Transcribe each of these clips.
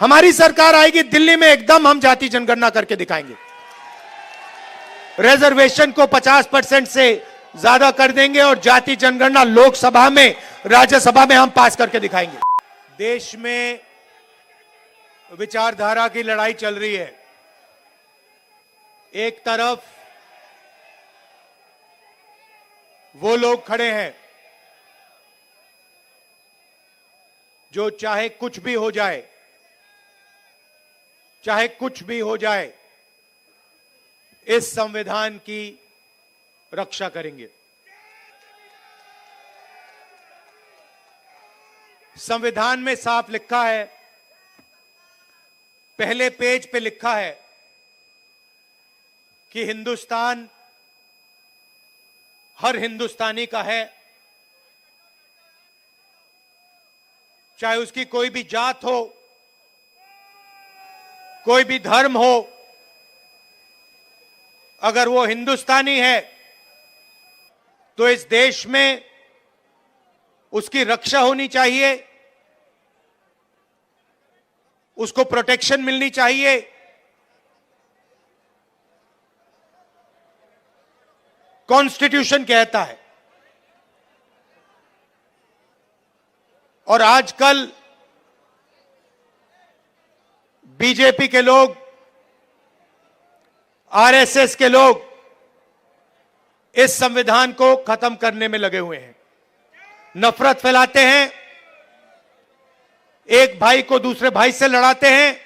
हमारी सरकार आएगी, दिल्ली में एकदम हम जाति जनगणना करके दिखाएंगे। रिजर्वेशन को 50% से ज्यादा कर देंगे और जाति जनगणना लोकसभा में, राज्यसभा में हम पास करके दिखाएंगे। देश में विचारधारा की लड़ाई चल रही है। एक तरफ वो लोग खड़े हैं जो चाहे कुछ भी हो जाए, चाहे कुछ भी हो जाए, इस संविधान की रक्षा करेंगे। संविधान में साफ लिखा है, पहले पेज पे लिखा है कि हिंदुस्तान हर हिंदुस्तानी का है, चाहे उसकी कोई भी जात हो, कोई भी धर्म हो, अगर वो हिंदुस्तानी है तो इस देश में उसकी रक्षा होनी चाहिए, उसको प्रोटेक्शन मिलनी चाहिए। कॉन्स्टिट्यूशन कहता है। और आजकल बीजेपी के लोग, आरएसएस के लोग इस संविधान को खत्म करने में लगे हुए हैं। नफरत फैलाते हैं, एक भाई को दूसरे भाई से लड़ाते हैं,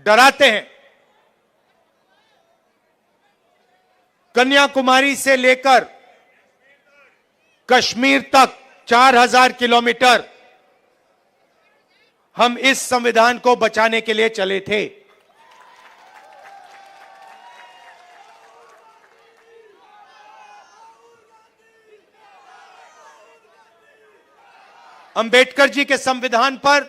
डराते हैं। कन्याकुमारी से लेकर कश्मीर तक 4000 किलोमीटर हम इस संविधान को बचाने के लिए चले थे। अंबेडकर जी के संविधान पर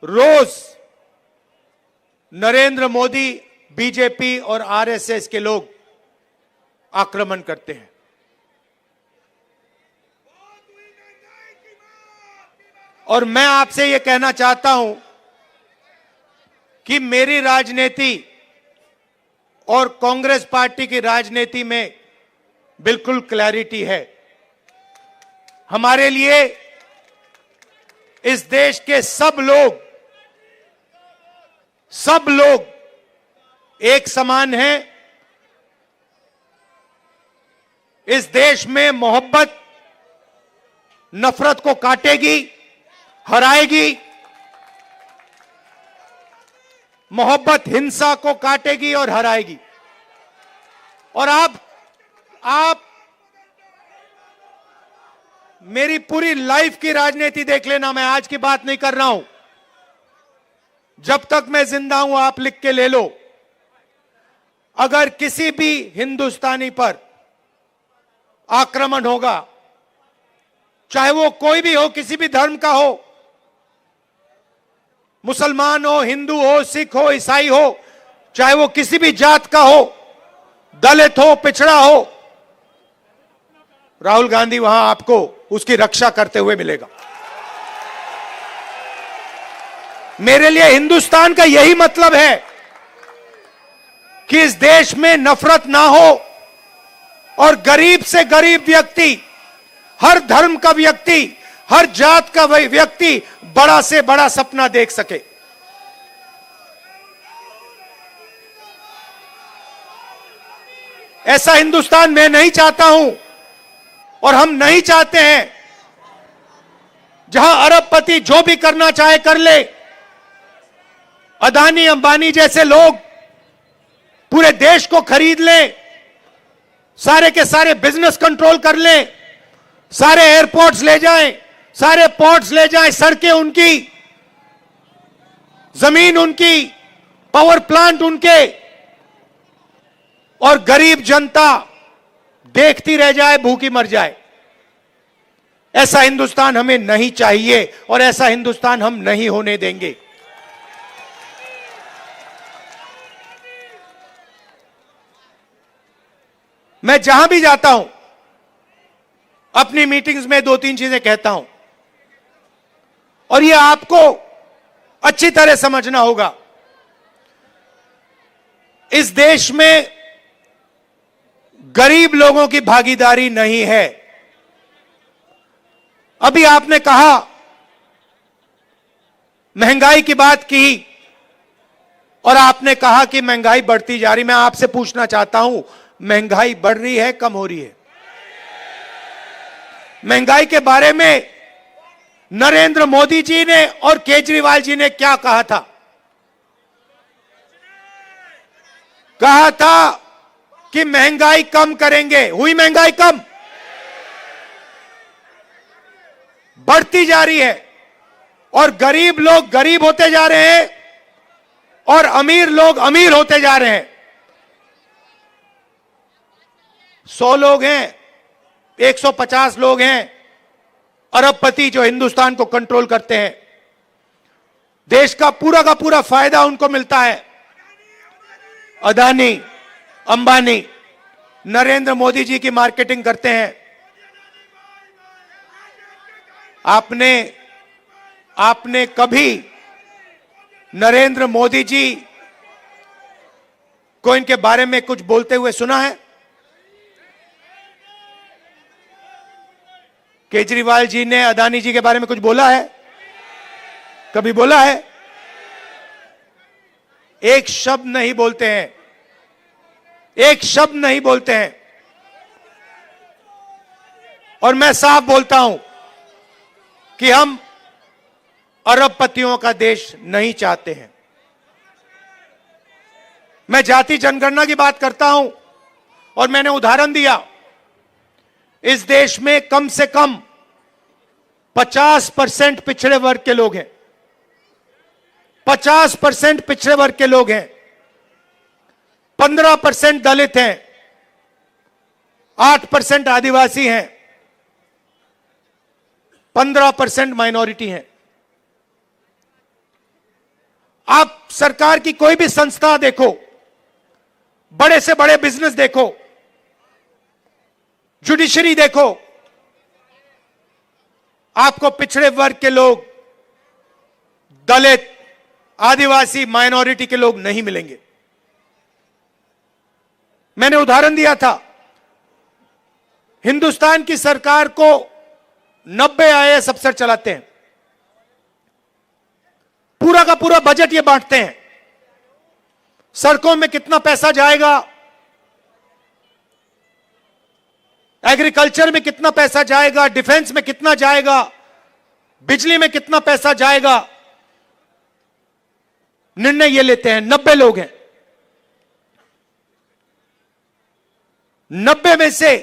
रोज नरेंद्र मोदी, बीजेपी और आरएसएस के लोग आक्रमण करते हैं। और मैं आपसे यह कहना चाहता हूं कि मेरी राजनीति और कांग्रेस पार्टी की राजनीति में बिल्कुल क्लैरिटी है। हमारे लिए इस देश के सब लोग एक समान हैं। इस देश में मोहब्बत नफरत को काटेगी, हराएगी। मोहब्बत हिंसा को काटेगी और हराएगी। और आप मेरी पूरी लाइफ की राजनीति देख लेना, मैं आज की बात नहीं कर रहा हूं। जब तक मैं जिंदा हूं, आप लिख के ले लो, अगर किसी भी हिंदुस्तानी पर आक्रमण होगा, चाहे वो कोई भी हो, किसी भी धर्म का हो, मुसलमान हो, हिंदू हो, सिख हो, ईसाई हो, चाहे वो किसी भी जात का हो, दलित हो, पिछड़ा हो, राहुल गांधी वहां आपको उसकी रक्षा करते हुए मिलेगा। मेरे लिए हिंदुस्तान का यही मतलब है कि इस देश में नफरत ना हो और गरीब से गरीब व्यक्ति, हर धर्म का व्यक्ति, हर जात का व्यक्ति बड़ा से बड़ा सपना देख सके। ऐसा हिंदुस्तान मैं नहीं चाहता हूं और हम नहीं चाहते हैं जहां अरबपति जो भी करना चाहे कर ले, अदानी अंबानी जैसे लोग पूरे देश को खरीद लें, सारे के सारे बिजनेस कंट्रोल कर लें, सारे एयरपोर्ट्स ले जाएं, सारे पोर्ट्स ले जाएं, सड़कें उनकी, जमीन उनकी, पावर प्लांट उनके, और गरीब जनता देखती रह जाए, भूखी मर जाए। ऐसा हिंदुस्तान हमें नहीं चाहिए और ऐसा हिंदुस्तान हम नहीं होने देंगे। मैं जहां भी जाता हूं, अपनी मीटिंग्स में 2-3 चीजें कहता हूं और यह आपको अच्छी तरह समझना होगा। इस देश में गरीब लोगों की भागीदारी नहीं है। अभी आपने कहा, महंगाई की बात की और आपने कहा कि महंगाई बढ़ती जा रही। मैं आपसे पूछना चाहता हूं, महंगाई बढ़ रही है, कम हो रही है? महंगाई के बारे में नरेंद्र मोदी जी ने और केजरीवाल जी ने क्या कहा था? कहा था कि महंगाई कम करेंगे। हुई महंगाई कम? बढ़ती जा रही है और गरीब लोग गरीब होते जा रहे हैं और अमीर लोग अमीर होते जा रहे हैं। 100 लोग हैं, 150 लोग हैं अरबपति जो हिंदुस्तान को कंट्रोल करते हैं। देश का पूरा फायदा उनको मिलता है। अदानी, अंबानी, नरेंद्र मोदी जी की मार्केटिंग करते हैं। आपने कभी नरेंद्र मोदी जी को इनके बारे में कुछ बोलते हुए सुना है? केजरीवाल जी ने अदानी जी के बारे में कुछ बोला है? कभी बोला है? एक शब्द नहीं बोलते हैं, एक शब्द नहीं बोलते हैं। और मैं साफ बोलता हूं कि हम अरबपतियों का देश नहीं चाहते हैं। मैं जाति जनगणना की बात करता हूं और मैंने उदाहरण दिया। इस देश में कम से कम 50% पिछड़े वर्ग के लोग हैं। 50% पिछड़े वर्ग के लोग हैं। 15% दलित हैं। 8% आदिवासी हैं। 15% माइनॉरिटी हैं। आप सरकार की कोई भी संस्था देखो, बड़े से बड़े बिजनेस देखो, जुडिशरी देखो, आपको पिछड़े वर्ग के लोग, दलित, आदिवासी, माइनॉरिटी के लोग नहीं मिलेंगे। मैंने उदाहरण दिया था, हिंदुस्तान की सरकार को 90 आईएएस अफसर चलाते हैं। पूरा का पूरा बजट ये बांटते हैं। सड़कों में कितना पैसा जाएगा, एग्रीकल्चर में कितना पैसा जाएगा, डिफेंस में कितना जाएगा, बिजली में कितना पैसा जाएगा, निर्णय ये लेते हैं। 90 लोग हैं। 90 में से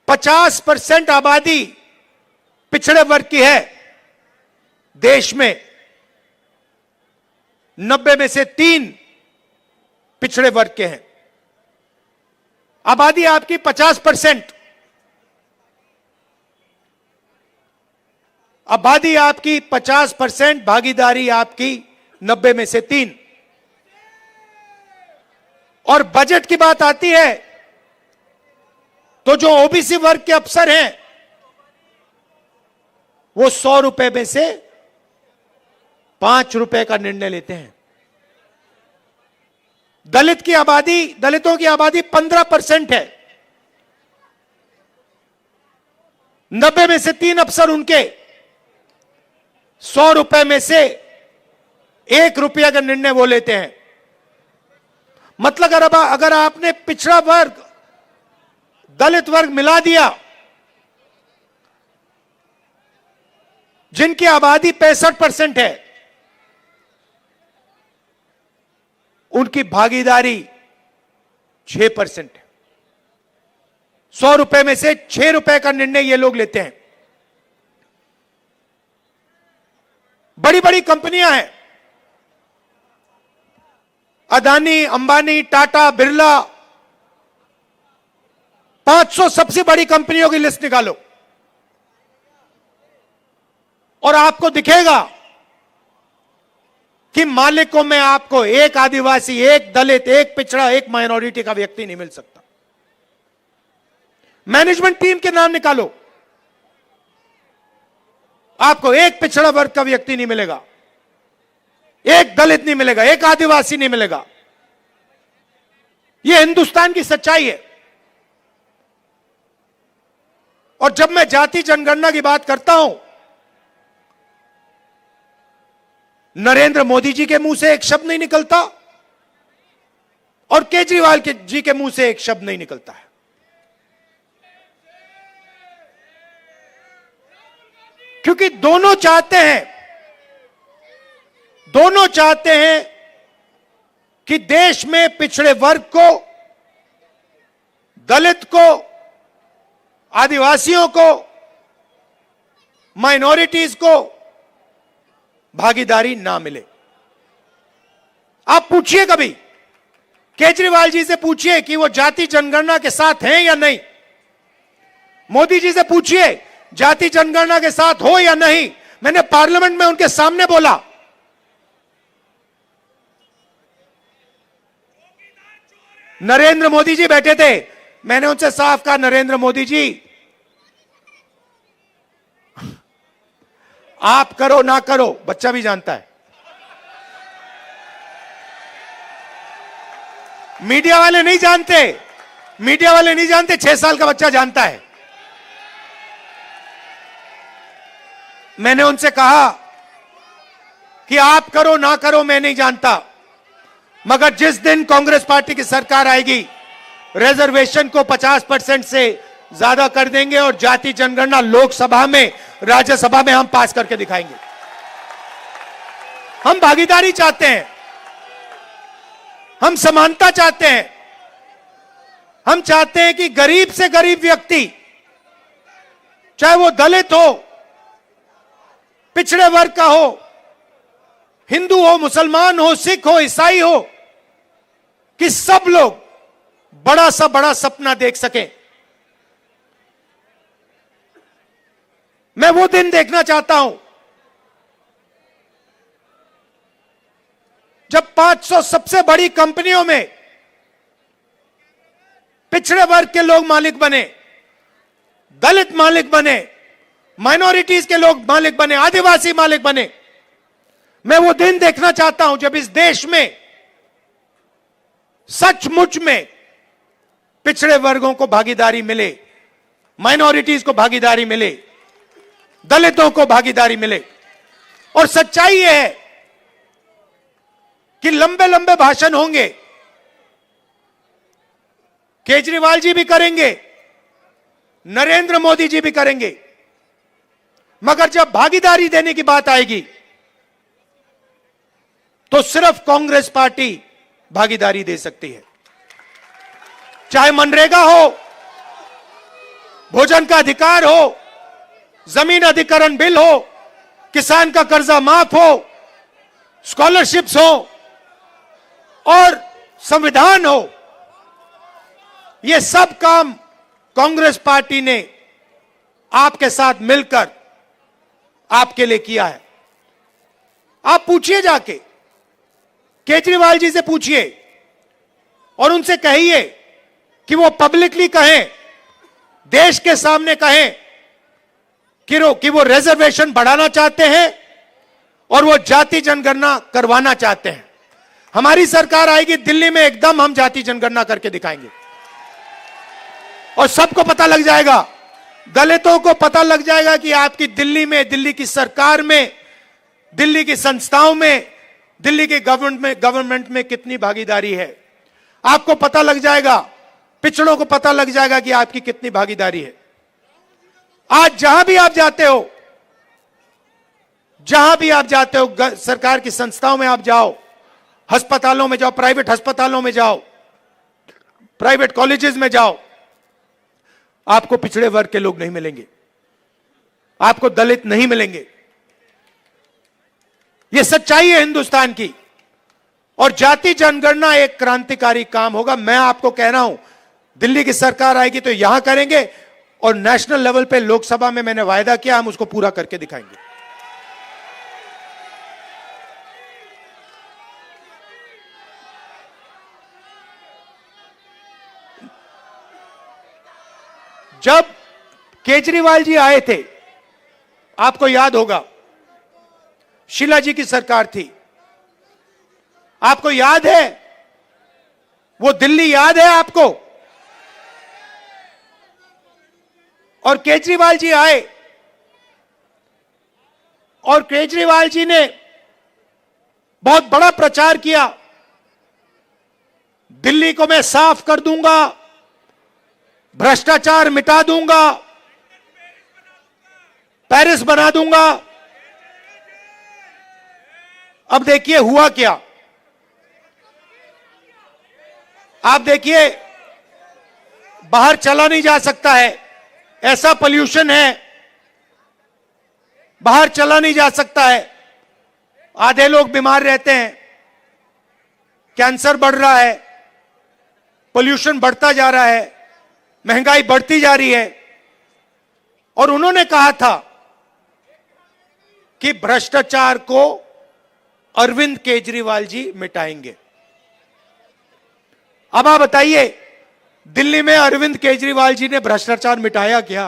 50% आबादी पिछड़े वर्ग की है देश में। 90 में से 3 पिछड़े वर्ग के हैं। आबादी आपकी 50%, आबादी आपकी 50%, भागीदारी आपकी 90 में से 3। और बजट की बात आती है तो जो ओबीसी वर्ग के अफसर हैं वो 100 रुपए में से 5 रुपए का निर्णय लेते हैं। दलितों की आबादी 15% है। 90 में से 3 अफसर उनके 100 रुपए में से 1 रुपया का निर्णय वो लेते हैं। मतलब अगर आपने पिछड़ा वर्ग, दलित वर्ग मिला दिया, जिनकी आबादी 65% है, उनकी भागीदारी 6% है। 100 रुपए में से 6 रुपए का निर्णय ये लोग लेते हैं। बड़ी बड़ी कंपनियां हैं, अदानी, अंबानी, टाटा, बिरला, 500 सबसे बड़ी कंपनियों की लिस्ट निकालो और आपको दिखेगा कि मालिकों में आपको एक आदिवासी, एक दलित, एक पिछड़ा, एक माइनॉरिटी का व्यक्ति नहीं मिल सकता। मैनेजमेंट टीम के नाम निकालो, आपको एक पिछड़ा वर्ग का व्यक्ति नहीं मिलेगा, एक दलित नहीं मिलेगा, एक आदिवासी नहीं मिलेगा। यह हिंदुस्तान की सच्चाई है। और जब मैं जाति जनगणना की बात करता हूं, नरेंद्र मोदी जी के मुंह से एक शब्द नहीं निकलता और केजरीवाल जी के मुंह से एक शब्द नहीं निकलता है। क्योंकि दोनों चाहते हैं कि देश में पिछड़े वर्ग को, दलित को, आदिवासियों को, माइनॉरिटीज को भागीदारी ना मिले। आप पूछिए, कभी केजरीवाल जी से पूछिए कि वो जाति जनगणना के साथ हैं या नहीं। मोदी जी से पूछिए जाति जनगणना के साथ हो या नहीं। मैंने पार्लियामेंट में उनके सामने बोला, नरेंद्र मोदी जी बैठे थे, मैंने उनसे साफ कहा, नरेंद्र मोदी जी आप करो ना करो, बच्चा भी जानता है। मीडिया वाले नहीं जानते, 6 साल का बच्चा जानता है। मैंने उनसे कहा कि आप करो ना करो मैं नहीं जानता, मगर जिस दिन कांग्रेस पार्टी की सरकार आएगी, रिजर्वेशन को 50% से ज्यादा कर देंगे और जाति जनगणना लोकसभा में, राज्यसभा में हम पास करके दिखाएंगे। हम भागीदारी चाहते हैं, हम समानता चाहते हैं। हम चाहते हैं कि गरीब से गरीब व्यक्ति, चाहे वो दलित हो, पिछड़े वर्ग का हो, हिंदू हो, मुसलमान हो, सिख हो, ईसाई हो, कि सब लोग बड़ा सा बड़ा सपना देख सकें। मैं वो दिन देखना चाहता हूं जब 500 सबसे बड़ी कंपनियों में पिछड़े वर्ग के लोग मालिक बने, दलित मालिक बने, माइनॉरिटीज के लोग मालिक बने, आदिवासी मालिक बने। मैं वो दिन देखना चाहता हूं जब इस देश में सचमुच में पिछड़े वर्गों को भागीदारी मिले, माइनॉरिटीज को भागीदारी मिले, दलितों को भागीदारी मिले। और सच्चाई यह है कि लंबे लंबे भाषण होंगे, केजरीवाल जी भी करेंगे, नरेंद्र मोदी जी भी करेंगे, मगर जब भागीदारी देने की बात आएगी तो सिर्फ कांग्रेस पार्टी भागीदारी दे सकती है। चाहे मनरेगा हो, भोजन का अधिकार हो, जमीन अधिग्रहण बिल हो, किसान का कर्जा माफ हो, स्कॉलरशिप्स हो और संविधान हो, यह सब काम कांग्रेस पार्टी ने आपके साथ मिलकर आपके लिए किया है। आप पूछिए, जाके केजरीवाल जी से पूछिए और उनसे कहिए कि वो पब्लिकली कहें, देश के सामने कहें कि वो रिजर्वेशन बढ़ाना चाहते हैं और वो जाति जनगणना करवाना चाहते हैं। हमारी सरकार आएगी दिल्ली में, एकदम हम जाति जनगणना करके दिखाएंगे और सबको पता लग जाएगा, दलितों को पता लग जाएगा कि आपकी दिल्ली में, दिल्ली की सरकार में, दिल्ली की संस्थाओं में, दिल्ली के गवर्नमेंट में कितनी भागीदारी है। आपको पता लग जाएगा, पिछड़ों को पता लग जाएगा कि आपकी कितनी भागीदारी है। आज जहां भी आप जाते हो, सरकार की संस्थाओं में आप जाओ, अस्पतालों में जाओ, प्राइवेट अस्पतालों में जाओ, प्राइवेट कॉलेजेस में जाओ, आपको पिछड़े वर्ग के लोग नहीं मिलेंगे, आपको दलित नहीं मिलेंगे। यह सच्चाई है हिंदुस्तान की। और जाति जनगणना एक क्रांतिकारी काम होगा। मैं आपको कह रहा हूं, दिल्ली की सरकार आएगी तो यहां करेंगे और नेशनल लेवल पे लोकसभा में मैंने वायदा किया, हम उसको पूरा करके दिखाएंगे। जब केजरीवाल जी आए थे, आपको याद होगा, शीला जी की सरकार थी, आपको याद है वो दिल्ली, याद है आपको? और केजरीवाल जी आए और केजरीवाल जी ने बहुत बड़ा प्रचार किया, दिल्ली को मैं साफ कर दूंगा, भ्रष्टाचार मिटा दूंगा, पेरिस बना दूंगा। अब देखिए हुआ क्या। आप देखिए, बाहर चला नहीं जा सकता है, ऐसा पोल्यूशन है, बाहर चला नहीं जा सकता है, आधे लोग बीमार रहते हैं, कैंसर बढ़ रहा है, पोल्यूशन बढ़ता जा रहा है, महंगाई बढ़ती जा रही है। और उन्होंने कहा था कि भ्रष्टाचार को अरविंद केजरीवाल जी मिटाएंगे। अब आप बताइए, दिल्ली में अरविंद केजरीवाल जी ने भ्रष्टाचार मिटाया क्या?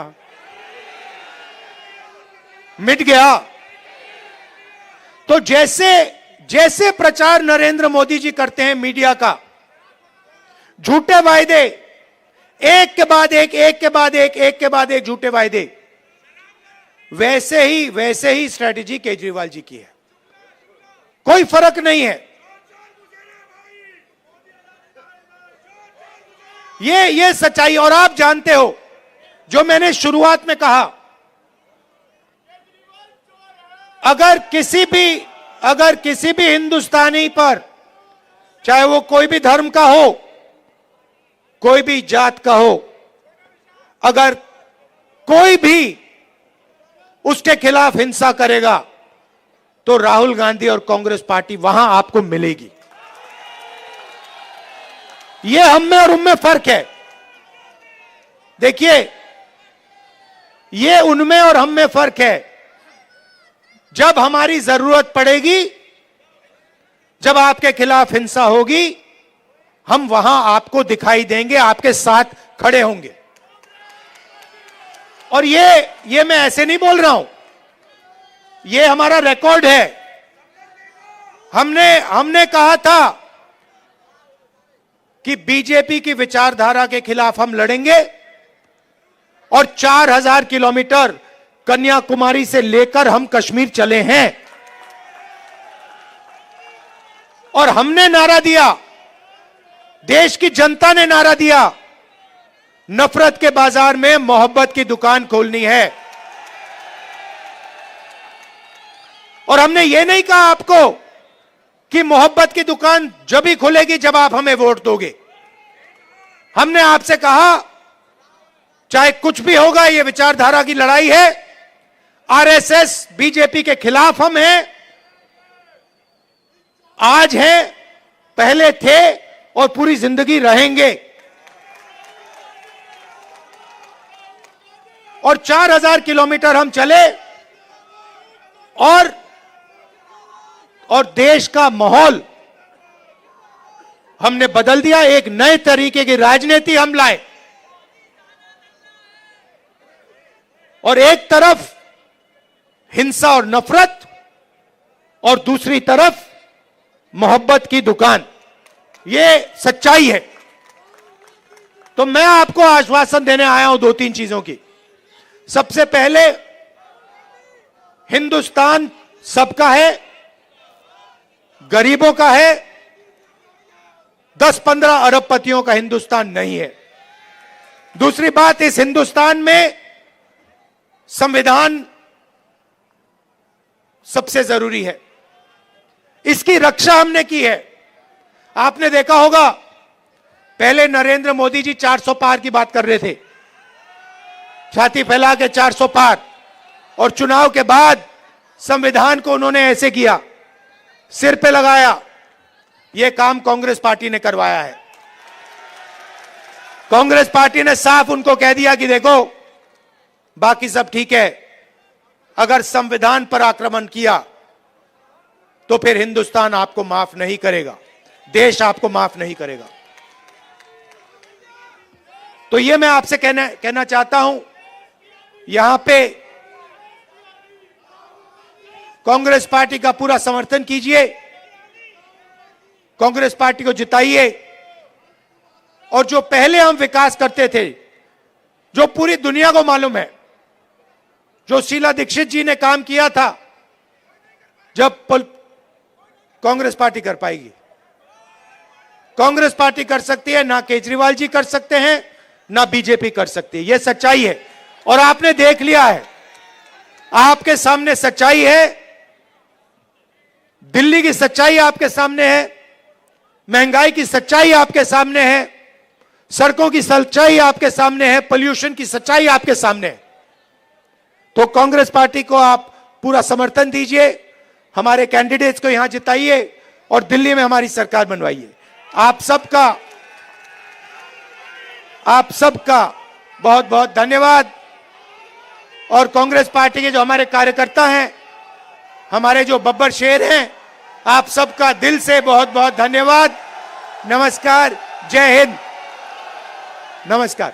मिट गया। तो जैसे जैसे प्रचार नरेंद्र मोदी जी करते हैं मीडिया का, झूठे वायदे, एक के बाद एक, एक के बाद एक, एक के बाद एक झूठे वायदे, वैसे ही स्ट्रेटेजी केजरीवाल जी की है। कोई फर्क नहीं है। ये सच्चाई। और आप जानते हो, जो मैंने शुरुआत में कहा, अगर किसी भी हिंदुस्तानी पर, चाहे वो कोई भी धर्म का हो, कोई भी जात का हो, अगर कोई भी उसके खिलाफ हिंसा करेगा तो राहुल गांधी और कांग्रेस पार्टी वहां आपको मिलेगी। यह हम में और उनमें फर्क है। देखिए, यह उनमें और हम में फर्क है। जब हमारी जरूरत पड़ेगी, जब आपके खिलाफ हिंसा होगी, हम वहां आपको दिखाई देंगे, आपके साथ खड़े होंगे। और ये मैं ऐसे नहीं बोल रहा हूं, ये हमारा रिकॉर्ड है। हमने कहा था कि बीजेपी की विचारधारा के खिलाफ हम लड़ेंगे और 4000 किलोमीटर कन्याकुमारी से लेकर हम कश्मीर चले हैं। और हमने नारा दिया, देश की जनता ने नारा दिया, नफरत के बाजार में मोहब्बत की दुकान खोलनी है। और हमने ये नहीं कहा आपको कि मोहब्बत की दुकान जब ही खुलेगी जब आप हमें वोट दोगे। हमने आपसे कहा, चाहे कुछ भी होगा, यह विचारधारा की लड़ाई है, आरएसएस बीजेपी के खिलाफ हम हैं, आज हैं, पहले थे और पूरी जिंदगी रहेंगे। और 4000 किलोमीटर हम चले और देश का माहौल हमने बदल दिया। एक नए तरीके की राजनीति हम लाए। और एक तरफ हिंसा और नफरत और दूसरी तरफ मोहब्बत की दुकान, ये सच्चाई है। तो मैं आपको आश्वासन देने आया हूं 2-3 चीजों की। सबसे पहले, हिंदुस्तान सबका है, गरीबों का है, 10-15 अरबपतियों का हिंदुस्तान नहीं है। दूसरी बात, इस हिंदुस्तान में संविधान सबसे जरूरी है, इसकी रक्षा हमने की है। आपने देखा होगा, पहले नरेंद्र मोदी जी 400 पार की बात कर रहे थे, छाती फैला के 400 पार, और चुनाव के बाद संविधान को उन्होंने ऐसे किया, सिर पे लगाया। यह काम कांग्रेस पार्टी ने करवाया है। कांग्रेस पार्टी ने साफ उनको कह दिया कि देखो, बाकी सब ठीक है, अगर संविधान पर आक्रमण किया तो फिर हिंदुस्तान आपको माफ नहीं करेगा, देश आपको माफ नहीं करेगा। तो ये मैं आपसे कहना चाहता हूं, यहां पे कांग्रेस पार्टी का पूरा समर्थन कीजिए, कांग्रेस पार्टी को जिताइए, और जो पहले हम विकास करते थे, जो पूरी दुनिया को मालूम है, जो शीला दीक्षित जी ने काम किया था, जब कांग्रेस पार्टी कर पाएगी। कांग्रेस पार्टी कर सकती है, ना केजरीवाल जी कर सकते हैं, ना बीजेपी कर सकती है। यह सच्चाई है और आपने देख लिया है, आपके सामने सच्चाई है। दिल्ली की सच्चाई आपके सामने है, महंगाई की सच्चाई आपके सामने है, सड़कों की सच्चाई आपके सामने है, पोल्यूशन की सच्चाई आपके सामने है। तो कांग्रेस पार्टी को आप पूरा समर्थन दीजिए, हमारे कैंडिडेट्स को यहां जिताइए और दिल्ली में हमारी सरकार बनवाइए। आप सबका बहुत बहुत धन्यवाद। और कांग्रेस पार्टी के जो हमारे कार्यकर्ता हैं, हमारे जो बब्बर शेर हैं, आप सबका दिल से बहुत बहुत धन्यवाद। नमस्कार, जय हिंद, नमस्कार।